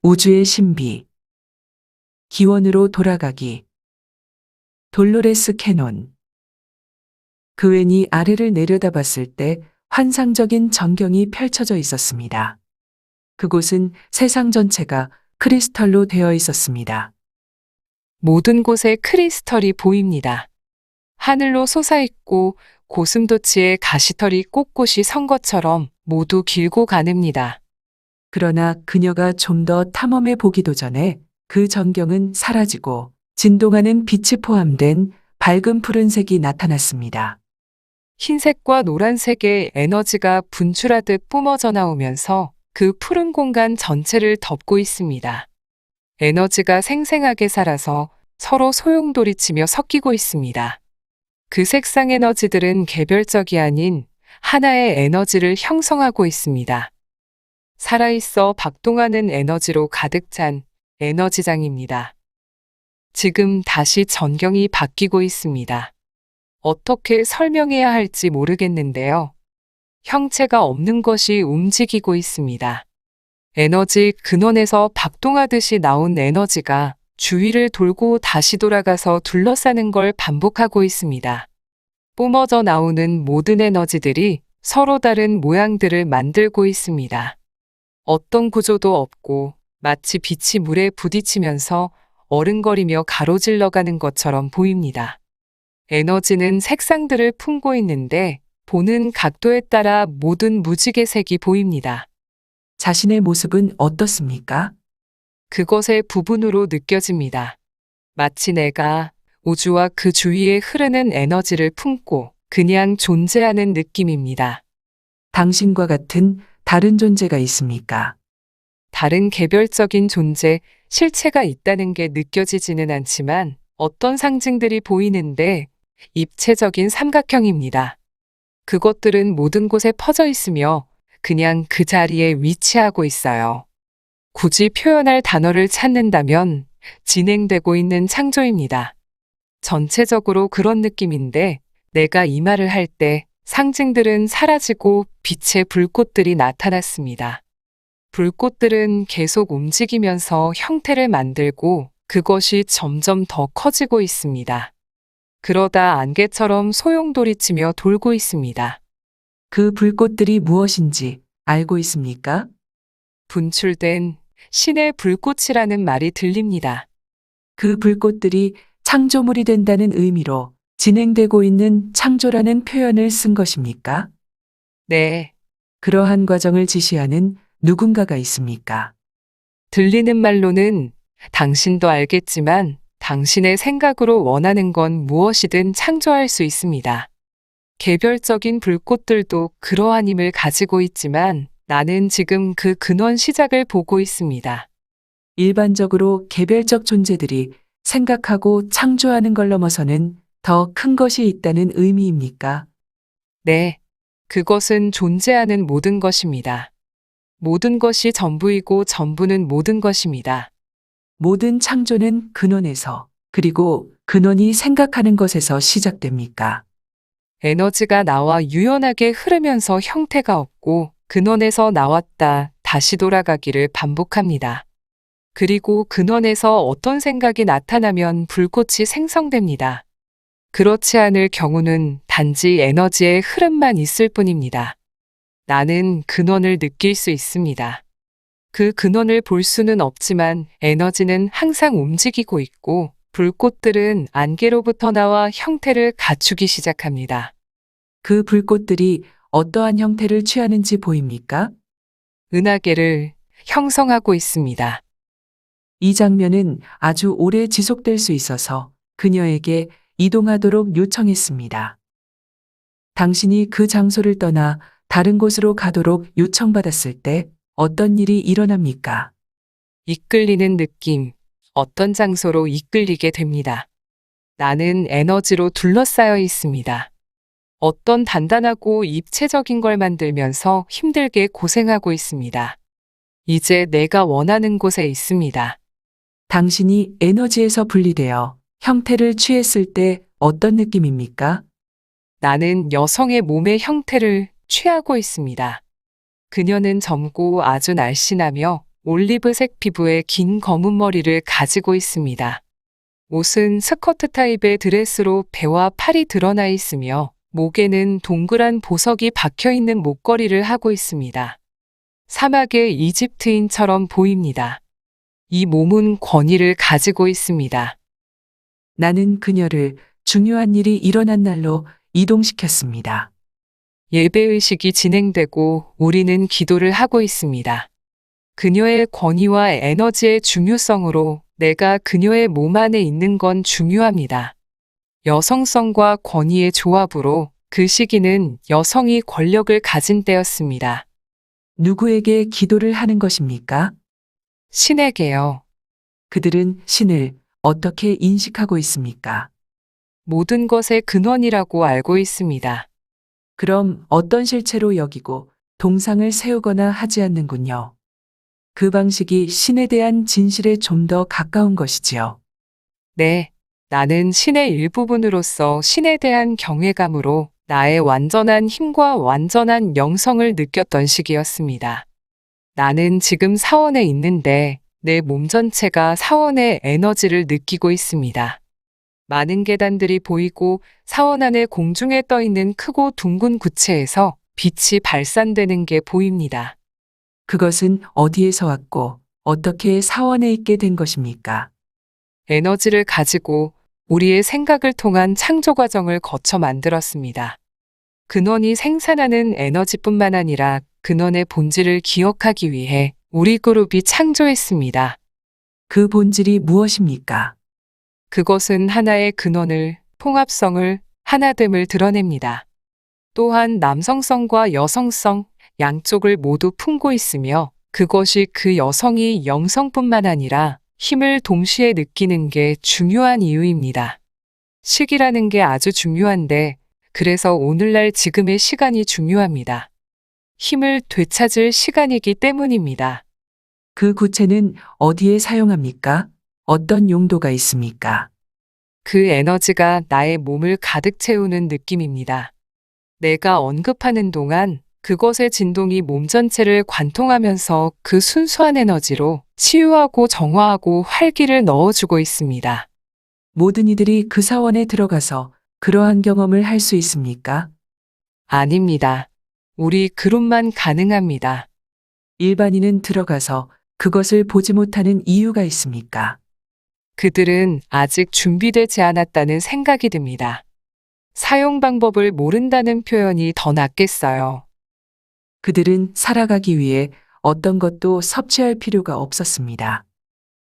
우주의 신비, 기원으로 돌아가기, 돌로레스 캐논. 그웬이 아래를 내려다봤을 때 환상적인 전경이 펼쳐져 있었습니다. 그곳은 세상 전체가 크리스털로 되어 있었습니다. 모든 곳에 크리스털이 보입니다. 하늘로 솟아있고 고슴도치의 가시털이 꼿꼿이 선 것처럼 모두 길고 가늡니다. 그러나 그녀가 좀 더 탐험해 보기도 전에 그 전경은 사라지고 진동하는 빛이 포함된 밝은 푸른색이 나타났습니다. 흰색과 노란색의 에너지가 분출하듯 뿜어져 나오면서 그 푸른 공간 전체를 덮고 있습니다. 에너지가 생생하게 살아서 서로 소용돌이치며 섞이고 있습니다. 그 색상 에너지들은 개별적이 아닌 하나의 에너지를 형성하고 있습니다. 살아있어 박동하는 에너지로 가득 찬 에너지장입니다. 지금 다시 전경이 바뀌고 있습니다. 어떻게 설명해야 할지 모르겠는데요. 형체가 없는 것이 움직이고 있습니다. 에너지 근원에서 박동하듯이 나온 에너지가 주위를 돌고 다시 돌아가서 둘러싸는 걸 반복하고 있습니다. 뿜어져 나오는 모든 에너지들이 서로 다른 모양들을 만들고 있습니다. 어떤 구조도 없고 마치 빛이 물에 부딪히면서 어른거리며 가로질러가는 것처럼 보입니다. 에너지는 색상들을 품고 있는데 보는 각도에 따라 모든 무지개 색이 보입니다. 자신의 모습은 어떻습니까? 그것의 부분으로 느껴집니다. 마치 내가 우주와 그 주위에 흐르는 에너지를 품고 그냥 존재하는 느낌입니다. 당신과 같은 다른 존재가 있습니까? 다른 개별적인 존재, 실체가 있다는 게 느껴지지는 않지만 어떤 상징들이 보이는데 입체적인 삼각형입니다. 그것들은 모든 곳에 퍼져 있으며 그냥 그 자리에 위치하고 있어요. 굳이 표현할 단어를 찾는다면 진행되고 있는 창조입니다. 전체적으로 그런 느낌인데 내가 이 말을 할 때 상징들은 사라지고 빛의 불꽃들이 나타났습니다. 불꽃들은 계속 움직이면서 형태를 만들고 그것이 점점 더 커지고 있습니다. 그러다 안개처럼 소용돌이치며 돌고 있습니다. 그 불꽃들이 무엇인지 알고 있습니까? 분출된 신의 불꽃이라는 말이 들립니다. 그 불꽃들이 창조물이 된다는 의미로 진행되고 있는 창조라는 표현을 쓴 것입니까? 네, 그러한 과정을 지시하는 누군가가 있습니까? 들리는 말로는 당신도 알겠지만 당신의 생각으로 원하는 건 무엇이든 창조할 수 있습니다. 개별적인 불꽃들도 그러한 힘을 가지고 있지만 나는 지금 그 근원 시작을 보고 있습니다. 일반적으로 개별적 존재들이 생각하고 창조하는 걸 넘어서는 더 큰 것이 있다는 의미입니까? 네, 그것은 존재하는 모든 것입니다. 모든 것이 전부이고 전부는 모든 것입니다. 모든 창조는 근원에서, 그리고 근원이 생각하는 것에서 시작됩니까? 에너지가 나와 유연하게 흐르면서 형태가 없고 근원에서 나왔다 다시 돌아가기를 반복합니다. 그리고 근원에서 어떤 생각이 나타나면 불꽃이 생성됩니다. 그렇지 않을 경우는 단지 에너지의 흐름만 있을 뿐입니다. 나는 근원을 느낄 수 있습니다. 그 근원을 볼 수는 없지만 에너지는 항상 움직이고 있고 불꽃들은 안개로부터 나와 형태를 갖추기 시작합니다. 그 불꽃들이 어떠한 형태를 취하는지 보입니까? 은하계를 형성하고 있습니다. 이 장면은 아주 오래 지속될 수 있어서 그녀에게 이동하도록 요청했습니다. 당신이 그 장소를 떠나 다른 곳으로 가도록 요청받았을 때 어떤 일이 일어납니까? 이끌리는 느낌, 어떤 장소로 이끌리게 됩니다. 나는 에너지로 둘러싸여 있습니다. 어떤 단단하고 입체적인 걸 만들면서 힘들게 고생하고 있습니다. 이제 내가 원하는 곳에 있습니다. 당신이 에너지에서 분리되어 형태를 취했을 때 어떤 느낌입니까? 나는 여성의 몸의 형태를 취하고 있습니다. 그녀는 젊고 아주 날씬하며 올리브색 피부에 긴 검은 머리를 가지고 있습니다. 옷은 스커트 타입의 드레스로 배와 팔이 드러나 있으며 목에는 동그란 보석이 박혀 있는 목걸이를 하고 있습니다. 사막의 이집트인처럼 보입니다. 이 몸은 권위를 가지고 있습니다. 나는 그녀를 중요한 일이 일어난 날로 이동시켰습니다. 예배의식이 진행되고 우리는 기도를 하고 있습니다. 그녀의 권위와 에너지의 중요성으로 내가 그녀의 몸 안에 있는 건 중요합니다. 여성성과 권위의 조합으로 그 시기는 여성이 권력을 가진 때였습니다. 누구에게 기도를 하는 것입니까? 신에게요. 그들은 신을 어떻게 인식하고 있습니까? 모든 것의 근원이라고 알고 있습니다. 그럼 어떤 실체로 여기고 동상을 세우거나 하지 않는군요. 그 방식이 신에 대한 진실에 좀 더 가까운 것이지요. 네, 나는 신의 일부분으로서 신에 대한 경외감으로 나의 완전한 힘과 완전한 영성을 느꼈던 시기였습니다. 나는 지금 사원에 있는데 내 몸 전체가 사원의 에너지를 느끼고 있습니다. 많은 계단들이 보이고 사원 안에 공중에 떠 있는 크고 둥근 구체에서 빛이 발산되는 게 보입니다. 그것은 어디에서 왔고 어떻게 사원에 있게 된 것입니까? 에너지를 가지고 우리의 생각을 통한 창조 과정을 거쳐 만들었습니다. 근원이 생산하는 에너지뿐만 아니라 근원의 본질을 기억하기 위해 우리 그룹이 창조했습니다. 그 본질이 무엇입니까? 그것은 하나의 근원을, 통합성을, 하나됨을 드러냅니다. 또한 남성성과 여성성, 양쪽을 모두 품고 있으며 그것이 그 여성이 영성뿐만 아니라 힘을 동시에 느끼는 게 중요한 이유입니다. 시기라는 게 아주 중요한데 그래서 오늘날 지금의 시간이 중요합니다. 힘을 되찾을 시간이기 때문입니다. 그 구체는 어디에 사용합니까? 어떤 용도가 있습니까? 그 에너지가 나의 몸을 가득 채우는 느낌입니다. 내가 언급하는 동안 그것의 진동이 몸 전체를 관통하면서 그 순수한 에너지로 치유하고 정화하고 활기를 넣어주고 있습니다. 모든 이들이 그 사원에 들어가서 그러한 경험을 할 수 있습니까? 아닙니다. 우리 그룹만 가능합니다. 일반인은 들어가서 그것을 보지 못하는 이유가 있습니까? 그들은 아직 준비되지 않았다는 생각이 듭니다. 사용 방법을 모른다는 표현이 더 낫겠어요. 그들은 살아가기 위해 어떤 것도 섭취할 필요가 없었습니다.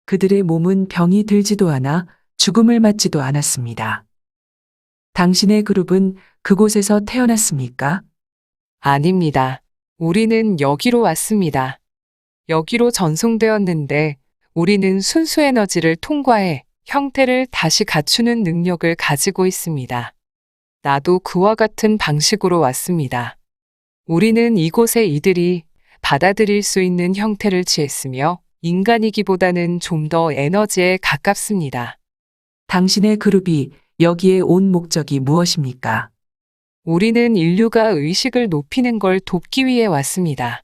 그들의 몸은 병이 들지도 않아 죽음을 맞지도 않았습니다. 당신의 그룹은 그곳에서 태어났습니까? 아닙니다. 우리는 여기로 왔습니다. 여기로 전송되었는데 우리는 순수 에너지를 통과해 형태를 다시 갖추는 능력을 가지고 있습니다. 나도 그와 같은 방식으로 왔습니다. 우리는 이곳에 이들이 받아들일 수 있는 형태를 취했으며 인간이기보다는 좀 더 에너지에 가깝습니다. 당신의 그룹이 여기에 온 목적이 무엇입니까? 우리는 인류가 의식을 높이는 걸 돕기 위해 왔습니다.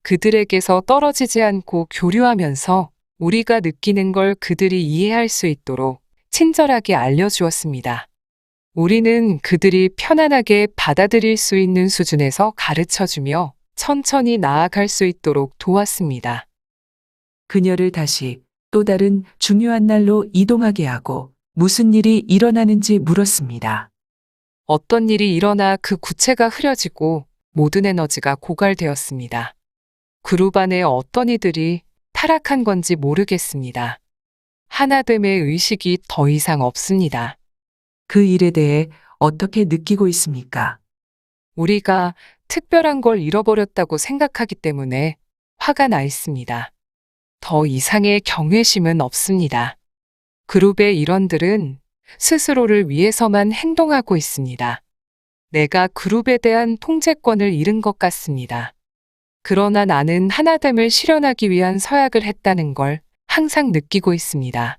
그들에게서 떨어지지 않고 교류하면서 우리가 느끼는 걸 그들이 이해할 수 있도록 친절하게 알려주었습니다. 우리는 그들이 편안하게 받아들일 수 있는 수준에서 가르쳐주며 천천히 나아갈 수 있도록 도왔습니다. 그녀를 다시 또 다른 중요한 날로 이동하게 하고 무슨 일이 일어나는지 물었습니다. 어떤 일이 일어나 그 구체가 흐려지고 모든 에너지가 고갈되었습니다. 그룹 안에 어떤 이들이 타락한 건지 모르겠습니다. 하나됨의 의식이 더 이상 없습니다. 그 일에 대해 어떻게 느끼고 있습니까? 우리가 특별한 걸 잃어버렸다고 생각하기 때문에 화가 나 있습니다. 더 이상의 경외심은 없습니다. 그룹의 일원들은 스스로를 위해서만 행동하고 있습니다. 내가 그룹에 대한 통제권을 잃은 것 같습니다. 그러나 나는 하나됨을 실현하기 위한 서약을 했다는 걸 항상 느끼고 있습니다.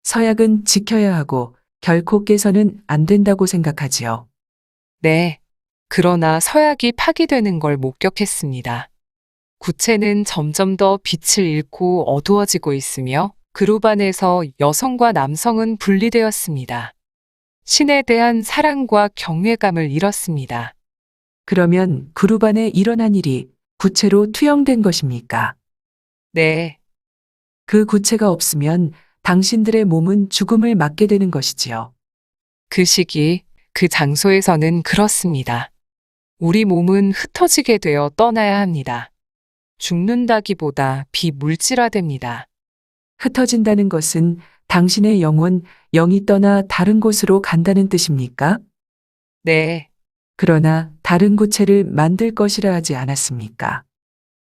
서약은 지켜야 하고 결코 깨서는 안 된다고 생각하지요. 네. 그러나 서약이 파기되는 걸 목격했습니다. 구체는 점점 더 빛을 잃고 어두워지고 있으며 그룹 안에서 여성과 남성은 분리되었습니다. 신에 대한 사랑과 경외감을 잃었습니다. 그러면 그룹 안에 일어난 일이 구체로 투영된 것입니까? 네, 그 구체가 없으면 당신들의 몸은 죽음을 맞게 되는 것이지요. 그 시기, 그 장소에서는 그렇습니다. 우리 몸은 흩어지게 되어 떠나야 합니다. 죽는다기보다 비물질화됩니다. 흩어진다는 것은 당신의 영혼, 영이 떠나 다른 곳으로 간다는 뜻입니까? 네, 그러나 다른 구체를 만들 것이라 하지 않았습니까?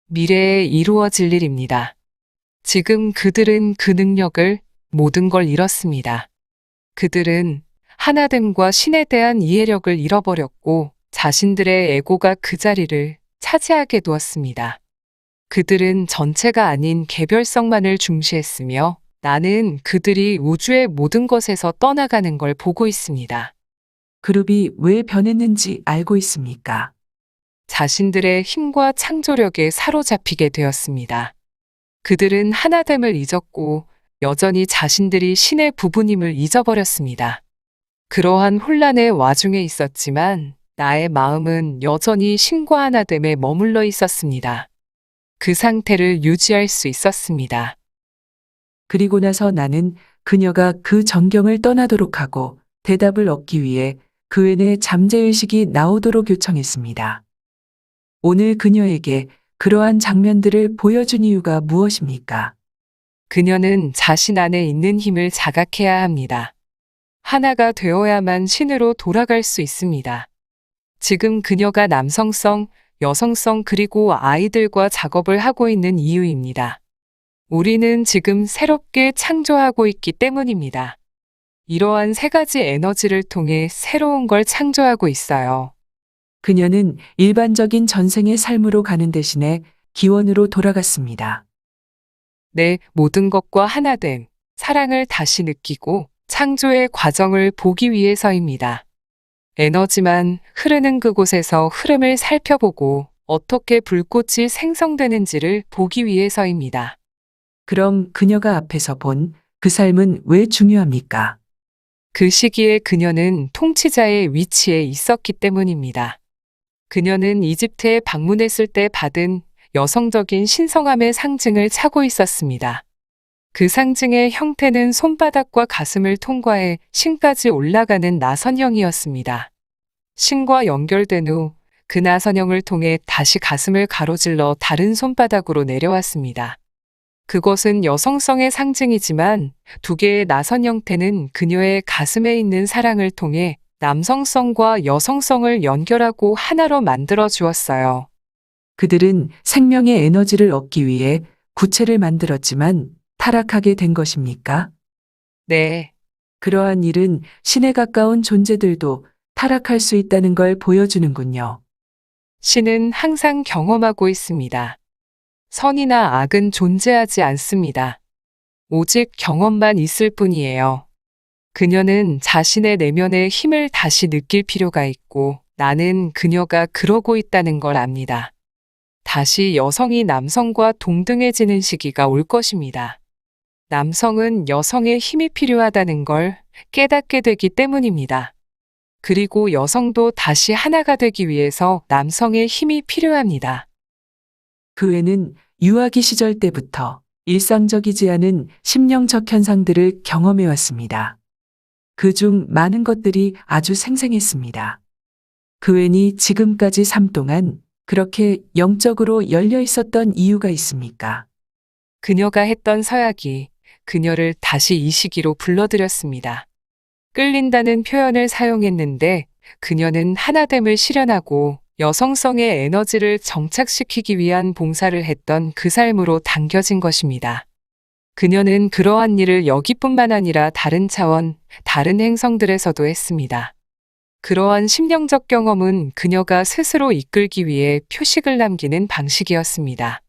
미래에 이루어질 일입니다. 지금 그들은 그 능력을 모든 걸 잃었습니다. 그들은 하나됨과 신에 대한 이해력을 잃어버렸고 자신들의 에고가 그 자리를 차지하게 두었습니다. 그들은 전체가 아닌 개별성만을 중시했으며 나는 그들이 우주의 모든 것에서 떠나가는 걸 보고 있습니다. 그룹이 왜 변했는지 알고 있습니까? 자신들의 힘과 창조력에 사로잡히게 되었습니다. 그들은 하나됨을 잊었고 여전히 자신들이 신의 부분임을 잊어버렸습니다. 그러한 혼란의 와중에 있었지만 나의 마음은 여전히 신과 하나됨에 머물러 있었습니다. 그 상태를 유지할 수 있었습니다. 그리고 나서 나는 그녀가 그 전경을 떠나도록 하고 대답을 얻기 위해 그 외에 잠재의식이 나오도록 요청했습니다. 오늘 그녀에게 그러한 장면들을 보여준 이유가 무엇입니까? 그녀는 자신 안에 있는 힘을 자각해야 합니다. 하나가 되어야만 신으로 돌아갈 수 있습니다. 지금 그녀가 남성성, 여성성 그리고 아이들과 작업을 하고 있는 이유입니다. 우리는 지금 새롭게 창조하고 있기 때문입니다. 이러한 세 가지 에너지를 통해 새로운 걸 창조하고 있어요. 그녀는 일반적인 전생의 삶으로 가는 대신에 기원으로 돌아갔습니다. 내 모든 것과 하나됨, 사랑을 다시 느끼고 창조의 과정을 보기 위해서입니다. 에너지만 흐르는 그곳에서 흐름을 살펴보고 어떻게 불꽃이 생성되는지를 보기 위해서입니다. 그럼 그녀가 앞에서 본 그 삶은 왜 중요합니까? 그 시기에 그녀는 통치자의 위치에 있었기 때문입니다. 그녀는 이집트에 방문했을 때 받은 여성적인 신성함의 상징을 차고 있었습니다. 그 상징의 형태는 손바닥과 가슴을 통과해 신까지 올라가는 나선형이었습니다. 신과 연결된 후 그 나선형을 통해 다시 가슴을 가로질러 다른 손바닥으로 내려왔습니다. 그것은 여성성의 상징이지만 두 개의 나선 형태는 그녀의 가슴에 있는 사랑을 통해 남성성과 여성성을 연결하고 하나로 만들어 주었어요. 그들은 생명의 에너지를 얻기 위해 구체를 만들었지만 타락하게 된 것입니까? 네, 그러한 일은 신에 가까운 존재들도 타락할 수 있다는 걸 보여주는군요. 신은 항상 경험하고 있습니다. 선이나 악은 존재하지 않습니다. 오직 경험만 있을 뿐이에요. 그녀는 자신의 내면의 힘을 다시 느낄 필요가 있고 나는 그녀가 그러고 있다는 걸 압니다. 다시 여성이 남성과 동등해지는 시기가 올 것입니다. 남성은 여성의 힘이 필요하다는 걸 깨닫게 되기 때문입니다. 그리고 여성도 다시 하나가 되기 위해서 남성의 힘이 필요합니다. 그 애는 유아기 시절 때부터 일상적이지 않은 심령적 현상들을 경험해 왔습니다. 그중 많은 것들이 아주 생생했습니다. 그 애니 지금까지 삶 동안 그렇게 영적으로 열려 있었던 이유가 있습니까? 그녀가 했던 서약이 그녀를 다시 이 시기로 불러들였습니다. 끌린다는 표현을 사용했는데 그녀는 하나됨을 실현하고 여성성의 에너지를 정착시키기 위한 봉사를 했던 그 삶으로 당겨진 것입니다. 그녀는 그러한 일을 여기뿐만 아니라 다른 차원, 다른 행성들에서도 했습니다. 그러한 심령적 경험은 그녀가 스스로 이끌기 위해 표식을 남기는 방식이었습니다.